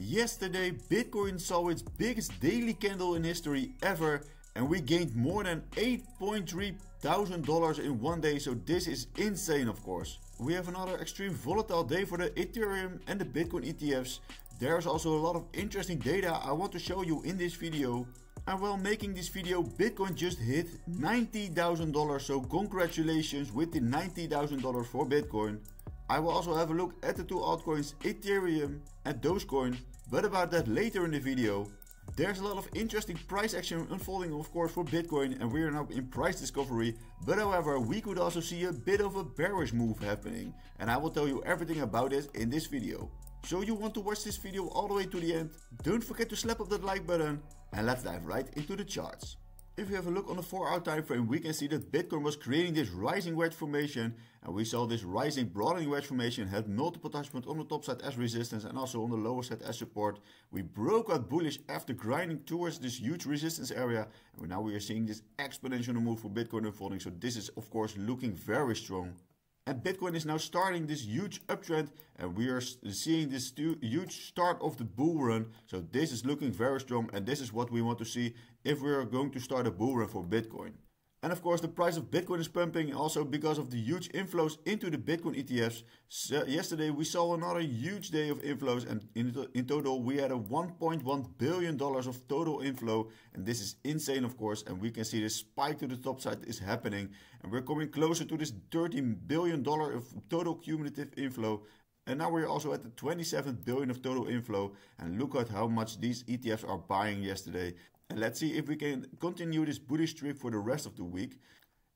Yesterday, Bitcoin saw its biggest daily candle in history ever, and we gained more than $8.3 thousand in one day, so this is insane of course. We have another extreme volatile day for the Ethereum and the Bitcoin ETFs. There's also a lot of interesting data I want to show you in this video. And while making this video, Bitcoin just hit $90,000, so congratulations with the $90,000 for Bitcoin. I will also have a look at the two altcoins Ethereum and Dogecoin, but about that later in the video. There's a lot of interesting price action unfolding of course for Bitcoin, and we are now in price discovery, but however we could also see a bit of a bearish move happening, and I will tell you everything about it in this video. So you want to watch this video all the way to the end? Don't forget to slap up that like button, and let's dive right into the charts. If we have a look on the 4-hour time frame, we can see that Bitcoin was creating this rising wedge formation, and we saw this rising broadening wedge formation had multiple touch points on the top side as resistance and also on the lower side as support. We broke out bullish after grinding towards this huge resistance area, and now we are seeing this exponential move for Bitcoin unfolding, so this is of course looking very strong. And Bitcoin is now starting this huge uptrend, and we are seeing this huge start of the bull run. So this is looking very strong, and this is what we want to see if we are going to start a bull run for Bitcoin. And of course the price of Bitcoin is pumping also because of the huge inflows into the Bitcoin ETFs. So yesterday we saw another huge day of inflows, and in total we had a $1.1 billion of total inflow, and this is insane of course, and we can see this spike to the top side is happening, and we're coming closer to this $30 billion of total cumulative inflow. And now we're also at the 27 billion of total inflow, and look at how much these ETFs are buying yesterday. And let's see if we can continue this bullish streak for the rest of the week.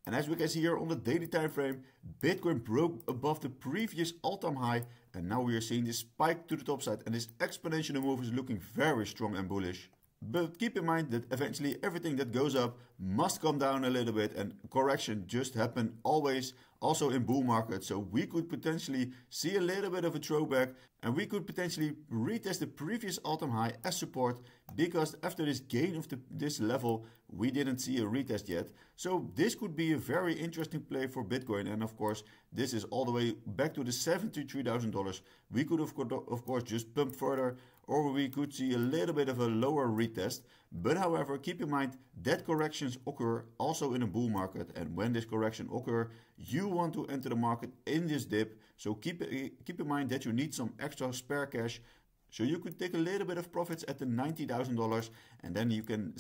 And as we can see here on the daily time frame, Bitcoin broke above the previous all-time high, and now we are seeing this spike to the top side, and this exponential move is looking very strong and bullish. But keep in mind that eventually everything that goes up must come down a little bit, and correction just happen always, also in bull markets. So we could potentially see a little bit of a throwback, and we could potentially retest the previous all-time high as support, because after this gain of this level we didn't see a retest yet. So this could be a very interesting play for Bitcoin, and of course this is all the way back to the $73,000. We could of course just pump further, or we could see a little bit of a lower retest. But however, keep in mind that corrections occur also in a bull market, and when this correction occurs, you want to enter the market in this dip. So keep in mind that you need some extra spare cash. So you could take a little bit of profits at the $90,000, and then you can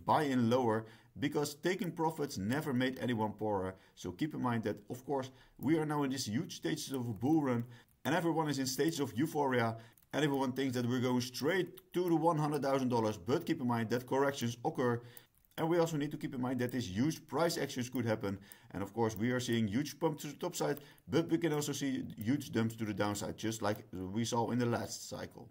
buy in lower, because taking profits never made anyone poorer. So keep in mind that of course we are now in this huge stages of a bull run, and everyone is in stages of euphoria. And everyone thinks that we're going straight to the $100,000, but keep in mind that corrections occur. And we also need to keep in mind that these huge price actions could happen. And of course we are seeing huge pumps to the top side, but we can also see huge dumps to the downside, just like we saw in the last cycle.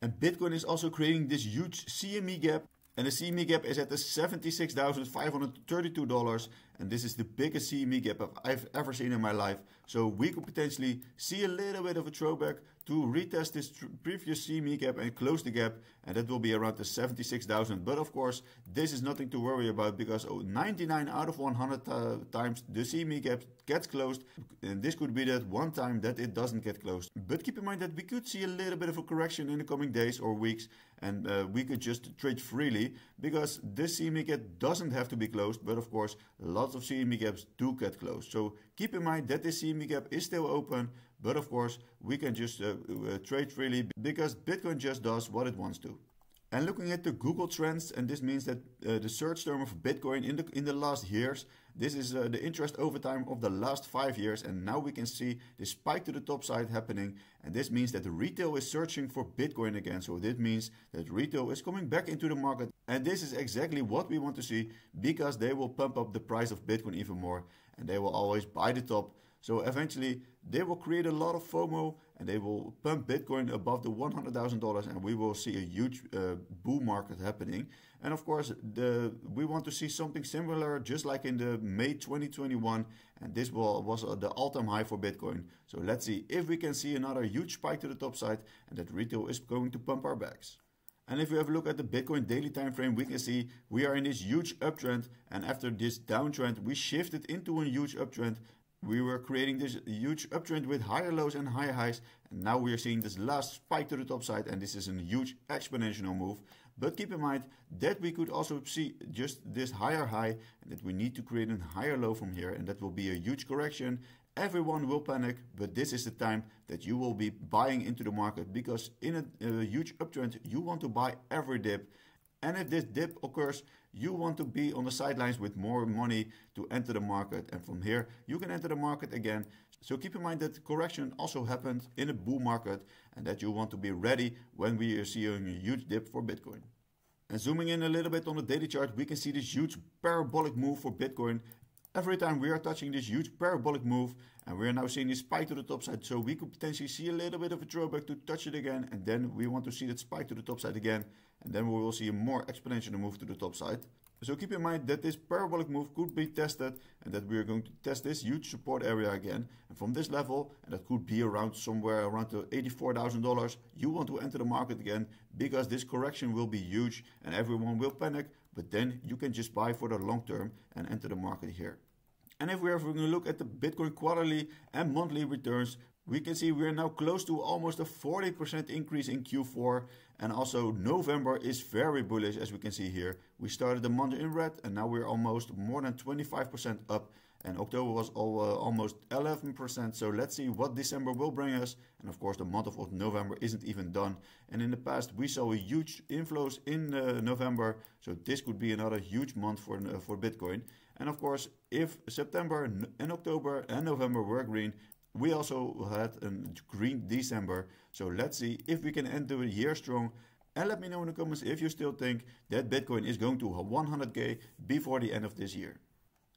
And Bitcoin is also creating this huge CME gap. And the CME gap is at the $76,532, and this is the biggest CME gap I've ever seen in my life. So we could potentially see a little bit of a throwback to retest this previous CME gap and close the gap, and that will be around the 76,000. But of course this is nothing to worry about, because 99 out of 100 times the CME gap gets closed, and this could be that one time that it doesn't get closed. But keep in mind that we could see a little bit of a correction in the coming days or weeks, and we could just trade freely, because this CME gap doesn't have to be closed, but of course lots of CME gaps do get closed. So keep in mind that this CME gap is still open, but of course we can just trade freely, because Bitcoin just does what it wants to. And looking at the Google Trends, and this means that the search term of Bitcoin in the last years, this is the interest over time of the last 5 years, and now we can see the spike to the top side happening, and this means that the retail is searching for Bitcoin again. So this means that retail is coming back into the market, and this is exactly what we want to see, because they will pump up the price of Bitcoin even more, and they will always buy the top. So eventually they will create a lot of FOMO, and they will pump Bitcoin above the $100,000, and we will see a huge bull market happening. And of course we want to see something similar, just like in the May 2021, and this was the all-time high for Bitcoin. So let's see if we can see another huge spike to the top side, and that retail is going to pump our bags. And if we have a look at the Bitcoin daily time frame, we can see we are in this huge uptrend, and after this downtrend we shifted into a huge uptrend. We were creating this huge uptrend with higher lows and higher highs, and now we are seeing this last spike to the top side, and this is a huge exponential move. But keep in mind that we could also see just this higher high, and that we need to create a higher low from here, and that will be a huge correction. Everyone will panic, but this is the time that you will be buying into the market, because in a huge uptrend you want to buy every dip. And if this dip occurs, you want to be on the sidelines with more money to enter the market. And from here, you can enter the market again. So keep in mind that the correction also happened in a bull market, and that you want to be ready when we are seeing a huge dip for Bitcoin. And zooming in a little bit on the daily chart, we can see this huge parabolic move for Bitcoin. Every time we are touching this huge parabolic move, and we are now seeing this spike to the top side, so we could potentially see a little bit of a throwback to touch it again, and then we want to see that spike to the top side again, and then we will see a more exponential move to the top side. So keep in mind that this parabolic move could be tested, and that we are going to test this huge support area again. And from this level, and that could be around somewhere around the $84,000, you want to enter the market again, because this correction will be huge and everyone will panic, but then you can just buy for the long term and enter the market here. And if we are going to look at the Bitcoin quarterly and monthly returns, we can see we are now close to almost a 40% increase in Q4, and also November is very bullish, as we can see here. We started the month in red, and now we're almost more than 25% up, and October was almost 11%. So let's see what December will bring us, and of course the month of November isn't even done. And in the past we saw a huge inflows in November, so this could be another huge month for Bitcoin. And of course, if September and October and November were green, we also had a green December. So let's see if we can end the year strong. And let me know in the comments if you still think that Bitcoin is going to 100k before the end of this year.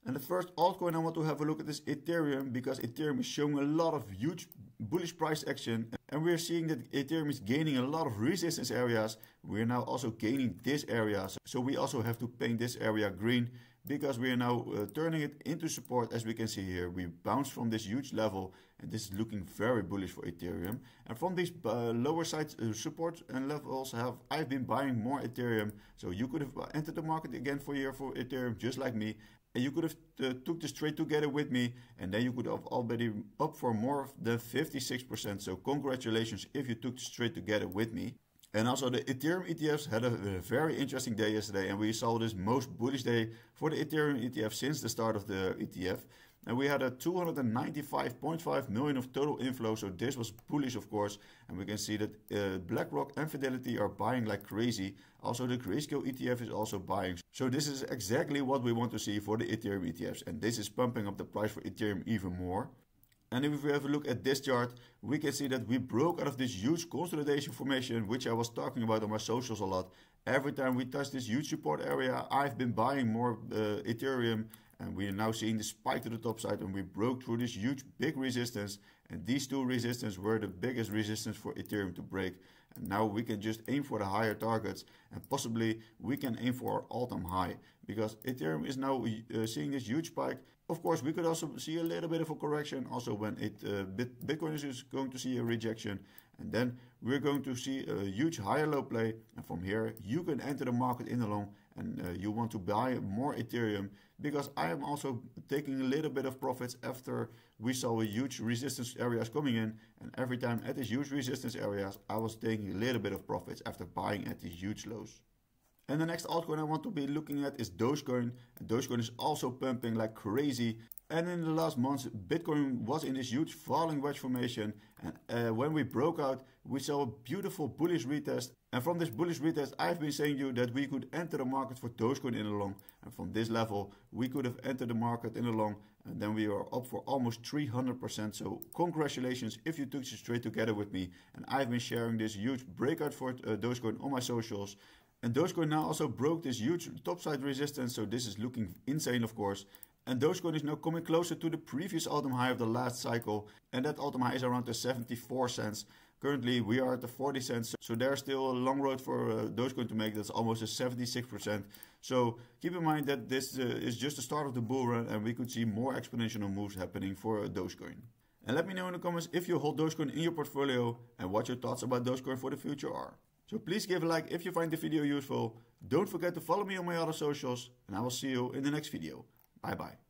And the first altcoin I want to have a look at is Ethereum, because Ethereum is showing a lot of huge bullish price action. And we're seeing that Ethereum is gaining a lot of resistance areas. We're now also gaining this area. So we also have to paint this area green, because we are now turning it into support. As we can see here, we bounced from this huge level, and this is looking very bullish for Ethereum. And from these lower side support and levels, I've been buying more Ethereum. So you could have entered the market again for Ethereum just like me, and you could have took this trade together with me, and then you could have already up for more than 56%. So congratulations if you took this trade together with me. And also the Ethereum ETFs had a very interesting day yesterday, and we saw this most bullish day for the Ethereum ETF since the start of the ETF. And we had a 295.5 million of total inflow, so this was bullish of course. And we can see that BlackRock and Fidelity are buying like crazy. Also the Grayscale ETF is also buying. So this is exactly what we want to see for the Ethereum ETFs, and this is pumping up the price for Ethereum even more. And if we have a look at this chart, we can see that we broke out of this huge consolidation formation, which I was talking about on my socials a lot. Every time we touch this huge support area, I've been buying more Ethereum, and we are now seeing the spike to the top side, and we broke through this huge big resistance, and these two resistances were the biggest resistance for Ethereum to break. And now we can just aim for the higher targets, and possibly we can aim for our all-time high, because Ethereum is now seeing this huge spike. Of course, we could also see a little bit of a correction also when Bitcoin is going to see a rejection, and then we're going to see a huge higher low play, and from here you can enter the market in the long, and you want to buy more Ethereum, because I am also taking a little bit of profits after we saw a huge resistance areas coming in, and every time at these huge resistance areas I was taking a little bit of profits after buying at these huge lows. And the next altcoin I want to be looking at is Dogecoin. And Dogecoin is also pumping like crazy. And in the last months, Bitcoin was in this huge falling wedge formation. And when we broke out, we saw a beautiful bullish retest. And from this bullish retest, I've been saying to you that we could enter the market for Dogecoin in the long. And from this level, we could have entered the market in the long. And then we are up for almost 300%. So congratulations if you took this trade together with me. And I've been sharing this huge breakout for Dogecoin on my socials. And Dogecoin now also broke this huge topside resistance, so this is looking insane of course. And Dogecoin is now coming closer to the previous all-time high of the last cycle, and that all-time high is around the 74 cents. Currently we are at the 40 cents, so there's still a long road for Dogecoin to make. That's almost a 76%. So keep in mind that this is just the start of the bull run, and we could see more exponential moves happening for Dogecoin. And let me know in the comments if you hold Dogecoin in your portfolio and what your thoughts about Dogecoin for the future are. So please give a like if you find the video useful. Don't forget to follow me on my other socials, and I will see you in the next video. Bye bye.